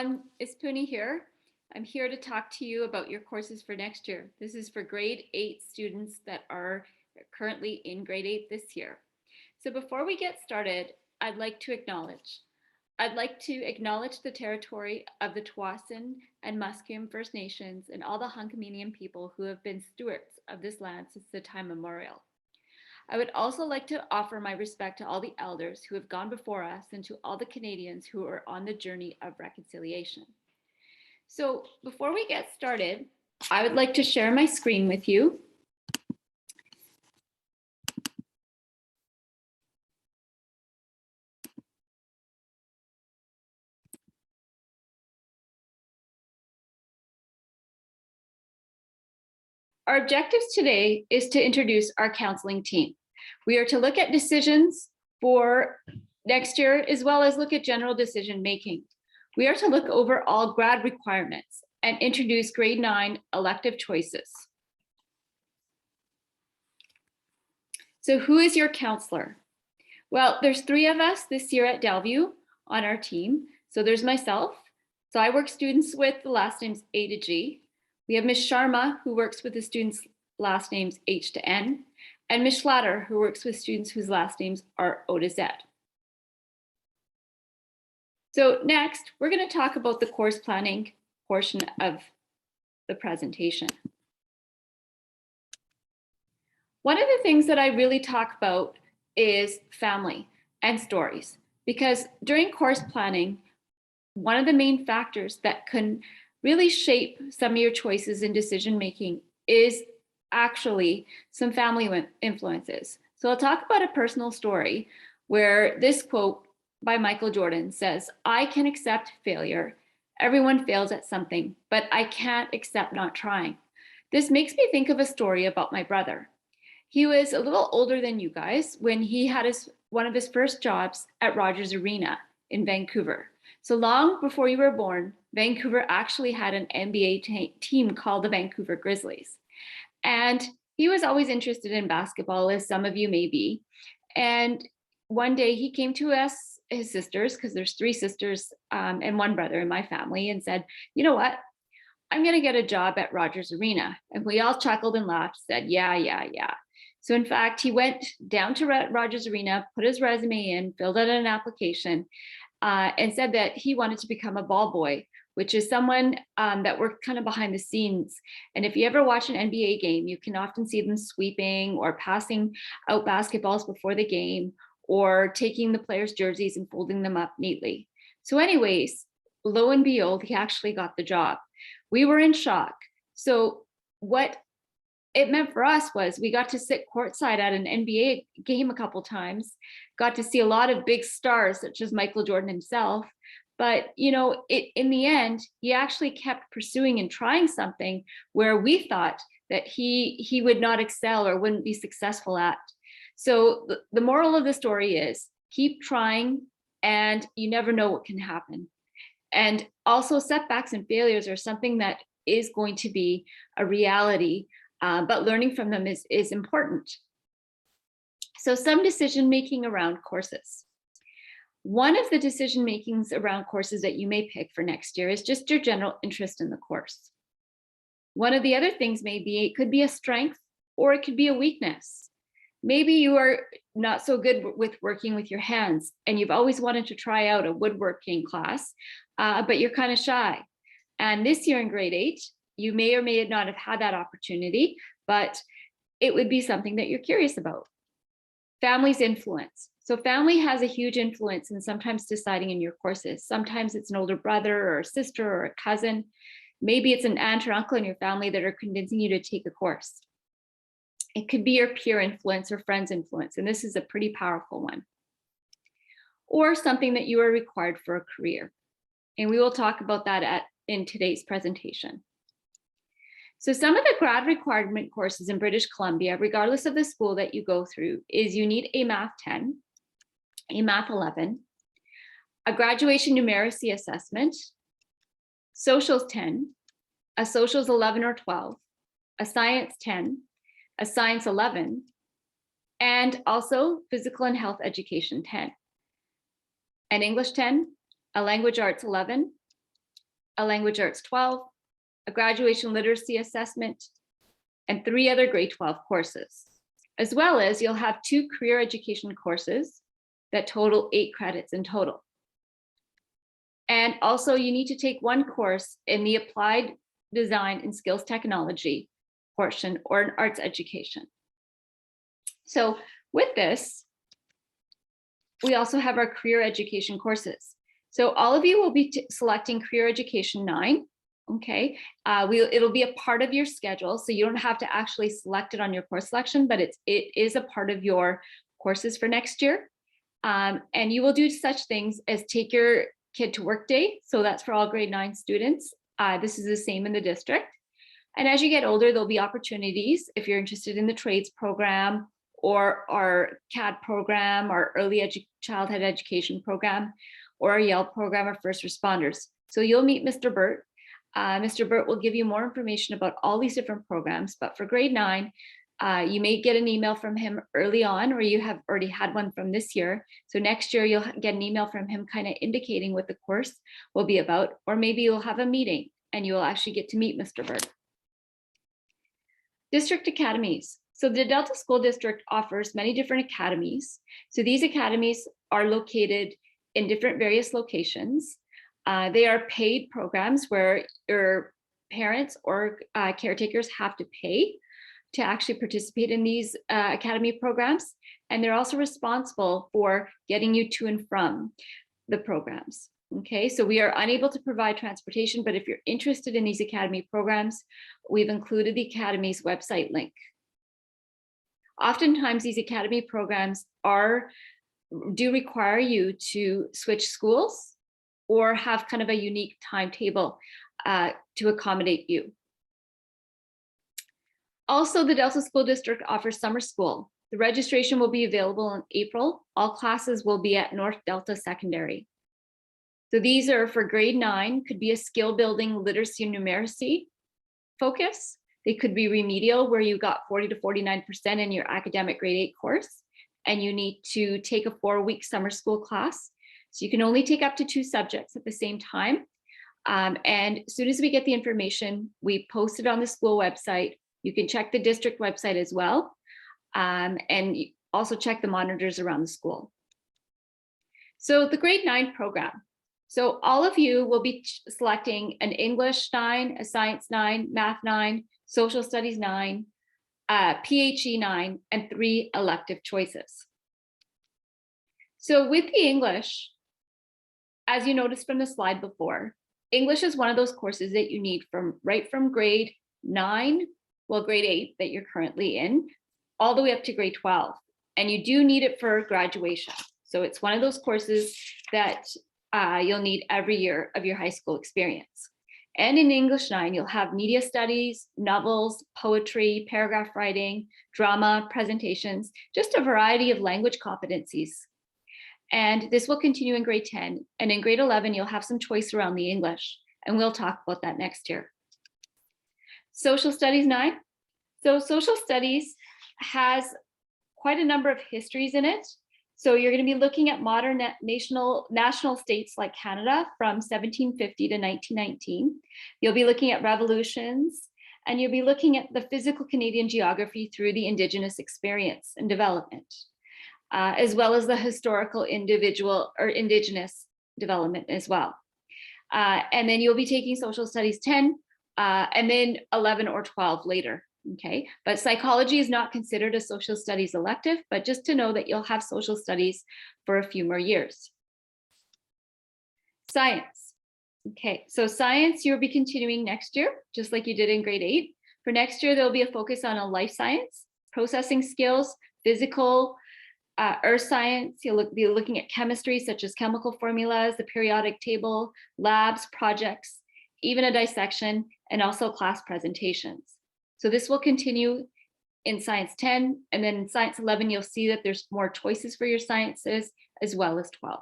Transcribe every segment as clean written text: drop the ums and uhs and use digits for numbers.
everyone, it's Puni here. I'm here to talk to you about your courses for next year. This is for grade 8 students that are currently in grade 8 this year. So before we get started, I'd like to acknowledge the territory of the Tsawwassen and Musqueam First Nations and all the Hunkaminam people who have been stewards of this land since the time memorial. I would also like to offer my respect to all the elders who have gone before us and to all the Canadians who are on the journey of reconciliation. So before we get started, I would like to share my screen with you. Our objectives today is to introduce our counseling team. We are to look at decisions for next year, as well as look at general decision making. We are to look over all grad requirements and introduce grade 9 elective choices. So who is your counselor? Well, there's 3 of us this year at Delview on our team. So there's myself. So I work students with the last names A to G. We have Ms. Sharma, who works with the students' last names H to N, and Ms. Schlatter, who works with students whose last names are O to Z. So next, we're going to talk about the course planning portion of the presentation. One of the things that I really talk about is family and stories, because during course planning, one of the main factors that can really shape some of your choices in decision making is actually some family influences. So I'll talk about a personal story where this quote by Michael Jordan says, "I can accept failure. Everyone fails at something, but I can't accept not trying." This makes me think of a story about my brother. He was a little older than you guys when he had one of his first jobs at Rogers Arena in Vancouver. So long before you were born, Vancouver actually had an NBA team called the Vancouver Grizzlies. And he was always interested in basketball, as some of you may be. And one day he came to us, his sisters, because there's 3 sisters and 1 brother in my family, and said, "You know what? I'm going to get a job at Rogers Arena." And we all chuckled and laughed, said, yeah. So in fact, he went down to Rogers Arena, put his resume in, filled out an application, and said that he wanted to become a ball boy, which is someone that worked kind of behind the scenes. And if you ever watch an NBA game, you can often see them sweeping or passing out basketballs before the game, or taking the players' jerseys and folding them up neatly. So anyways, lo and behold, he actually got the job. We were in shock. So what it meant for us was we got to sit courtside at an NBA game a couple times, got to see a lot of big stars, such as Michael Jordan himself. But in the end, he actually kept pursuing and trying something where we thought that he would not excel or wouldn't be successful at. So the moral of the story is keep trying, and you never know what can happen. And also setbacks and failures are something that is going to be a reality, but learning from them is important. So some decision making around courses. One of the decision makings around courses that you may pick for next year is just your general interest in the course. One of the other things it could be a strength, or it could be a weakness. Maybe you are not so good with working with your hands and you've always wanted to try out a woodworking class, but you're kind of shy. And this year in grade 8, you may or may not have had that opportunity, but it would be something that you're curious about. Family's influence. So family has a huge influence in sometimes deciding in your courses. Sometimes it's an older brother or a sister or a cousin. Maybe it's an aunt or uncle in your family that are convincing you to take a course. It could be your peer influence or friends' influence, and this is a pretty powerful one. Or something that you are required for a career. And we will talk about that in today's presentation. So some of the grad requirement courses in British Columbia, regardless of the school that you go through, is you need a Math 10, a Math 11, a graduation numeracy assessment, Socials 10, a Socials 11 or 12, a Science 10, a Science 11, and also Physical and Health Education 10, an English 10, a Language Arts 11, a language arts 12, a graduation literacy assessment, and 3 other grade 12 courses. As well as you'll have 2 career education courses that total 8 credits in total. And also you need to take 1 course in the applied design and skills technology portion or an arts education. So with this, we also have our career education courses. So all of you will be selecting career education 9. Okay, it'll be a part of your schedule, so you don't have to actually select it on your course selection, but it is a part of your courses for next year. And you will do such things as take your kid to work day. So that's for all grade 9 students. This is the same in the district. And as you get older, there'll be opportunities if you're interested in the trades program or our CAD program, our early childhood education program, or our Yale program or first responders. So you'll meet Mr. Burt. Mr. Burt will give you more information about all these different programs, but for grade 9, you may get an email from him early on, or you have already had one from this year. So next year you'll get an email from him kind of indicating what the course will be about, or maybe you'll have a meeting and you will actually get to meet Mr. Burt. District academies. So the Delta School District offers many different academies. So these academies are located in different various locations. They are paid programs where your parents or caretakers have to pay to actually participate in these academy programs. And they're also responsible for getting you to and from the programs. Okay, so we are unable to provide transportation, but if you're interested in these academy programs, we've included the academy's website link. Oftentimes these academy programs do require you to switch schools or have kind of a unique timetable to accommodate you. Also, the Delta School District offers summer school. The registration will be available in April. All classes will be at North Delta Secondary. So these are for grade 9, could be a skill building literacy and numeracy focus. They could be remedial, where you got 40 to 49% in your academic grade 8 course, and you need to take a 4-week summer school class. So you can only take up to 2 subjects at the same time. And as soon as we get the information, we post it on the school website. You can check the district website as well. And also check the monitors around the school. So the grade 9 program. So all of you will be selecting an English 9, a science 9, math 9, social studies 9, PHE 9, and 3 elective choices. So with the English, as you noticed from the slide before, English is one of those courses that you need right from grade 9, well, grade 8 that you're currently in, all the way up to grade 12. And you do need it for graduation. So it's one of those courses that you'll need every year of your high school experience. And in English 9, you'll have media studies, novels, poetry, paragraph writing, drama, presentations, just a variety of language competencies. And this will continue in grade 10. And in grade 11, you'll have some choice around the English. And we'll talk about that next year. Social studies 9. So social studies has quite a number of histories in it. So you're going to be looking at modern national states like Canada from 1750 to 1919. You'll be looking at revolutions, and you'll be looking at the physical Canadian geography through the Indigenous experience and development, as well as the historical individual or Indigenous development as well. And then you'll be taking social studies 10, and then 11 or 12 later. Okay, but psychology is not considered a social studies elective, but just to know that you'll have social studies for a few more years. Science. Okay, so science you'll be continuing next year, just like you did in grade 8. For next year, there'll be a focus on a life science, processing skills, physical, earth science. You'll be looking at chemistry, such as chemical formulas, the periodic table, labs, projects, even a dissection, and also class presentations. So this will continue in Science 10, and then in Science 11, you'll see that there's more choices for your sciences, as well as 12.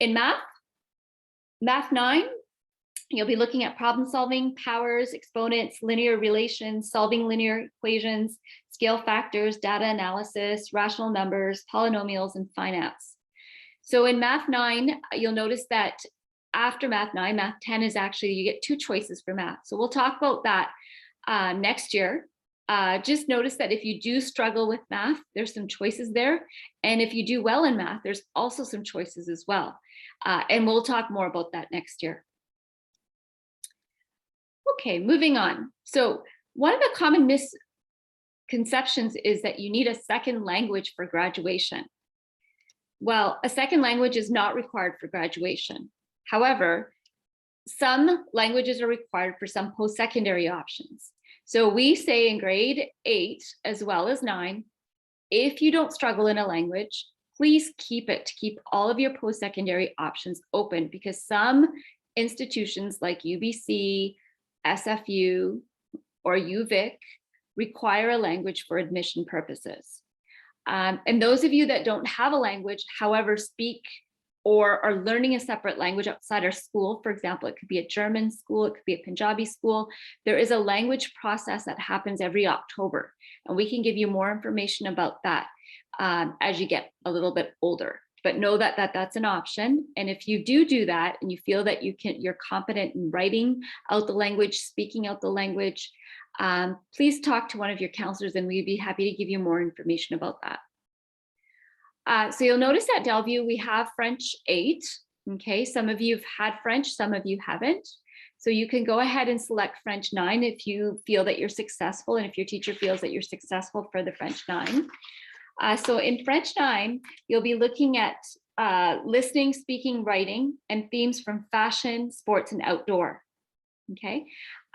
In Math 9, you'll be looking at problem solving, powers, exponents, linear relations, solving linear equations, scale factors, data analysis, rational numbers, polynomials, and finance. So in Math 9, you'll notice that after Math 9, Math 10 is actually, you get 2 choices for math. So we'll talk about that next year. Just notice that if you do struggle with math, there's some choices there. And if you do well in math, there's also some choices as well. And we'll talk more about that next year. Okay, moving on. So one of the common misconceptions is that you need a second language for graduation. Well, a second language is not required for graduation. However, some languages are required for some post-secondary options. So we say in grade 8 as well as 9, if you don't struggle in a language, please keep it to keep all of your post-secondary options open, because some institutions like UBC, SFU, or UVic require a language for admission purposes. And those of you that don't have a language, however, speak or are learning a separate language outside our school, for example, it could be a German school, it could be a Punjabi school, there is a language process that happens every October. And we can give you more information about that as you get a little bit older. But know that that's an option. And if you do that and you feel that you're competent in writing out the language, speaking out the language, please talk to one of your counselors and we'd be happy to give you more information about that. So you'll notice at Delview, we have French 8. Okay, some of you have had French, some of you haven't. So you can go ahead and select French 9 if you feel that you're successful and if your teacher feels that you're successful for the French 9. So in French 9, you'll be looking at listening, speaking, writing, and themes from fashion, sports, and outdoor. Okay.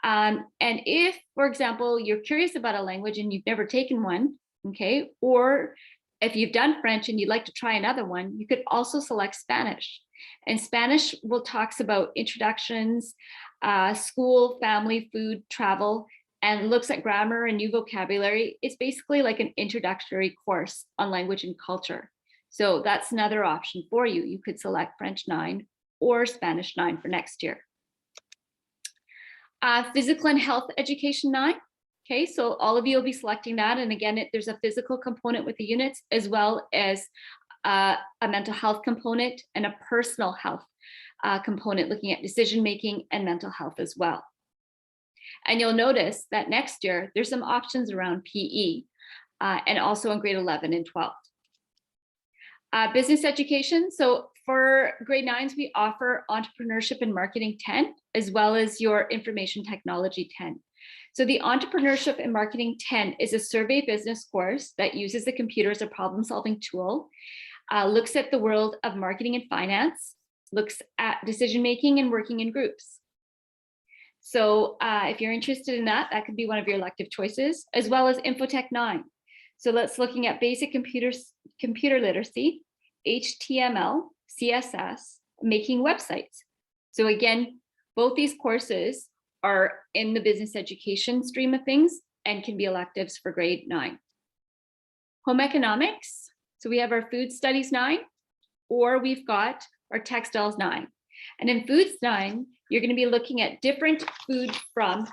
And if, for example, you're curious about a language and you've never taken one, okay, or if you've done French and you'd like to try another one, you could also select Spanish. And Spanish talks about introductions, school, family, food, travel, and looks at grammar and new vocabulary. It's basically like an introductory course on language and culture. So that's another option for you. You could select French 9 or Spanish 9 for next year. Physical and health education 9. Okay, so all of you will be selecting that. And again, there's a physical component with the units as well as a mental health component and a personal health component, looking at decision-making and mental health as well. And you'll notice that next year, there's some options around PE and also in grade 11 and 12. Business education. So for grade 9s, we offer entrepreneurship and marketing 10, as well as your information technology 10. So the entrepreneurship and marketing 10 is a survey business course that uses the computer as a problem-solving tool, looks at the world of marketing and finance, looks at decision-making and working in groups. So if you're interested in that, that could be one of your elective choices, as well as Infotech 9. So let's looking at basic computer literacy, HTML, CSS, making websites. So again, both these courses are in the business education stream of things and can be electives for grade 9. Home economics. So we have our food studies 9, or we've got our textiles 9. And in foods 9, you're going to be looking at different food from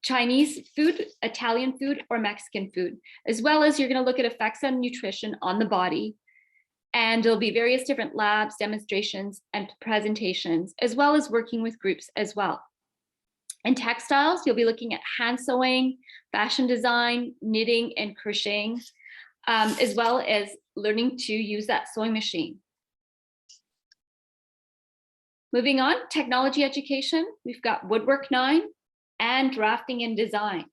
Chinese food, Italian food, or Mexican food, as well as you're going to look at effects on nutrition on the body. And there'll be various different labs, demonstrations, and presentations, as well as working with groups as well. In textiles, you'll be looking at hand sewing, fashion design, knitting, and crocheting, as well as learning to use that sewing machine. Moving on, technology education, we've got Woodwork 9 and Drafting and Design.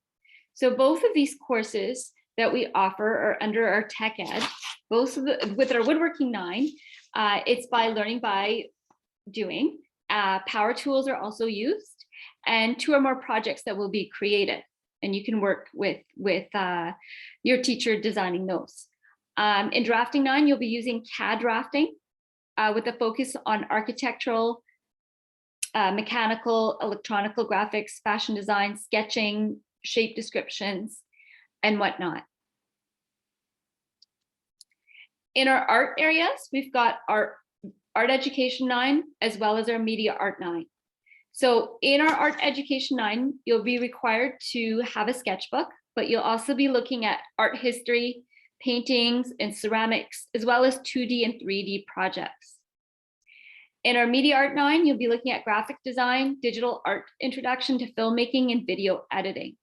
So both of these courses that we offer are under our tech ed. With our Woodworking 9, it's by learning by doing. Power tools are also used, and 2 or more projects that will be created. And you can work with your teacher designing those. In Drafting 9, you'll be using CAD drafting with a focus on architectural, mechanical, electronical graphics, fashion design, sketching, shape descriptions, and whatnot. In our art areas, we've got our art education 9, as well as our media art 9. So in our art education 9, you'll be required to have a sketchbook, but you'll also be looking at art history, paintings, and ceramics, as well as 2D and 3D projects. In our Media Art 9, you'll be looking at graphic design, digital art introduction to filmmaking, and video editing.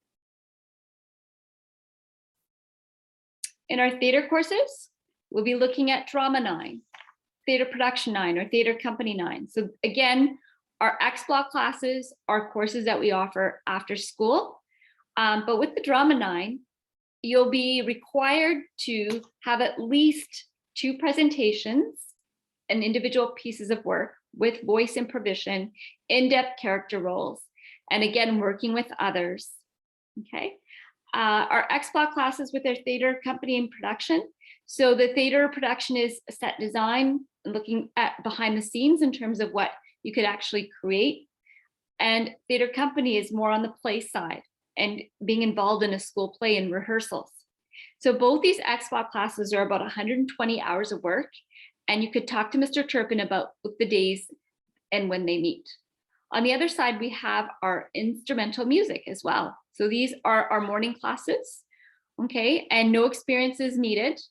In our theater courses, we'll be looking at Drama 9, Theater Production 9, or Theater Company 9. So again, our X Block classes are courses that we offer after school. But with the Drama 9, you'll be required to have at least 2 presentations and individual pieces of work with voice improvisation, in-depth character roles, and again, working with others, okay? Our X Block classes with our theater company and production. So the theater production is a set design, looking at behind the scenes in terms of what you could actually create. And theater company is more on the play side and being involved in a school play and rehearsals. So both these X Block classes are about 120 hours of work, and you could talk to Mr. Turpin about the days and when they meet. On the other side, we have our instrumental music as well. So these are our morning classes, okay, and no experience is needed.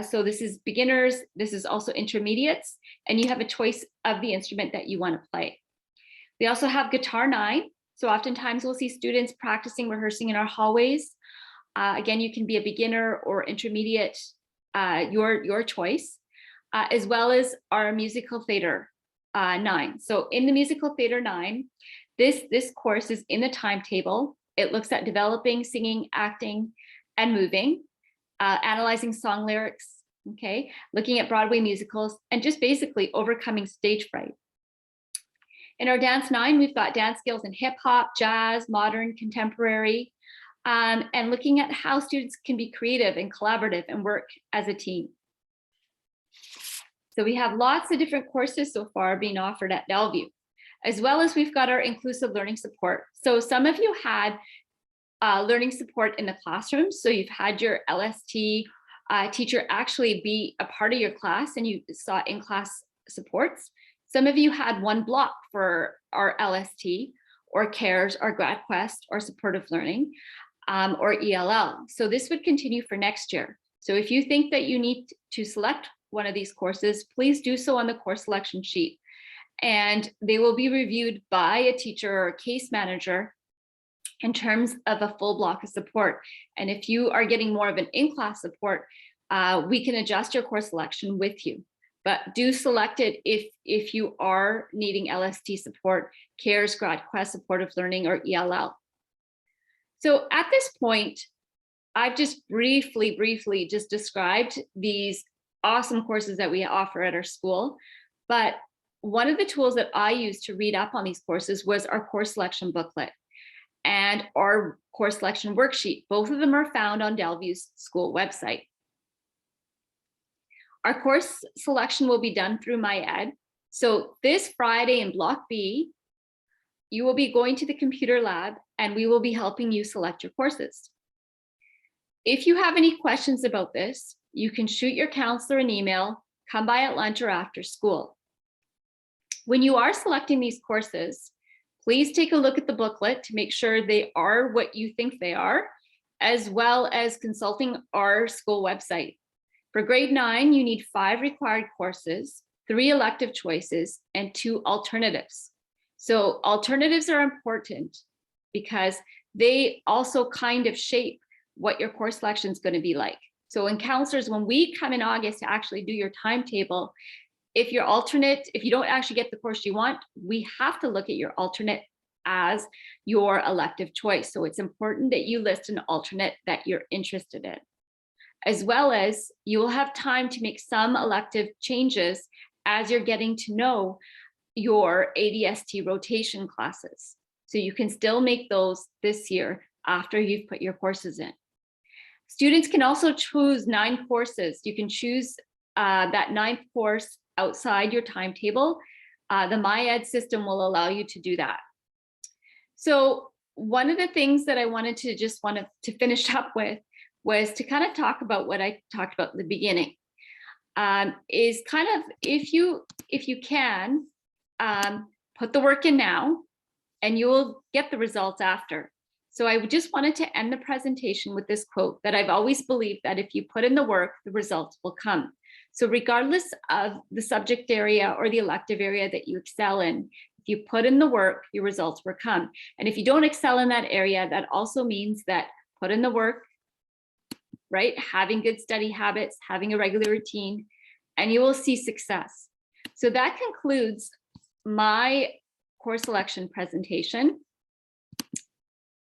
So this is beginners, this is also intermediates, and you have a choice of the instrument that you want to play. We also have Guitar 9. So oftentimes we'll see students practicing, rehearsing in our hallways. Again, you can be a beginner or intermediate, your choice, as well as our musical theater 9. So in the musical theater 9, this course is in the timetable. It looks at developing, singing, acting, and moving, analyzing song lyrics, okay, looking at Broadway musicals, and just basically overcoming stage fright. In our Dance 9, we've got dance skills in hip hop, jazz, modern, contemporary, and looking at how students can be creative and collaborative and work as a team. So we have lots of different courses so far being offered at Bellevue, as well as we've got our inclusive learning support. So some of you had learning support in the classroom. So you've had your LST teacher actually be a part of your class and you saw in-class supports. Some of you had one block for our LST or CARES or GradQuest or supportive learning or ELL. So this would continue for next year. So if you think that you need to select one of these courses, please do so on the course selection sheet. And they will be reviewed by a teacher or a case manager in terms of a full block of support. And if you are getting more of an in-class support, we can adjust your course selection with you. But do select it if you are needing LST support, CARES, GradQuest, supportive learning, or ELL. So at this point, I've just briefly just described these awesome courses that we offer at our school. But one of the tools that I used to read up on these courses was our course selection booklet and our course selection worksheet. Both of them are found on Delview's school website. Our course selection will be done through MyEd. So this Friday in Block B, you will be going to the computer lab and we will be helping you select your courses. If you have any questions about this, you can shoot your counselor an email, come by at lunch or after school. When you are selecting these courses, please take a look at the booklet to make sure they are what you think they are, as well as consulting our school website. For grade 9, you need 5 required courses, 3 elective choices, and 2 alternatives. So alternatives are important because they also kind of shape what your course selection is going to be like. So in counselors, when we come in August to actually do your timetable, if your alternate, if you don't actually get the course you want, we have to look at your alternate as your elective choice. So it's important that you list an alternate that you're interested in, as well as you will have time to make some elective changes as you're getting to know your ADST rotation classes. So you can still make those this year after you've put your courses in. Students can also choose 9 courses. You can choose that 9th course outside your timetable. The MyEd system will allow you to do that. So one of the things that I wanted to finish up with was to kind of talk about what I talked about in the beginning, is kind of, if you can, put the work in now and you will get the results after. So I just wanted to end the presentation with this quote that I've always believed that if you put in the work, the results will come. So regardless of the subject area or the elective area that you excel in, if you put in the work, your results will come. And if you don't excel in that area, that also means that put in the work, right? Having good study habits, having a regular routine, and you will see success. So that concludes my course selection presentation.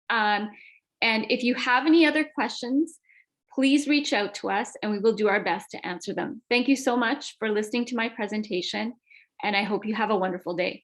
And if you have any other questions, please reach out to us and we will do our best to answer them. Thank you so much for listening to my presentation, and I hope you have a wonderful day.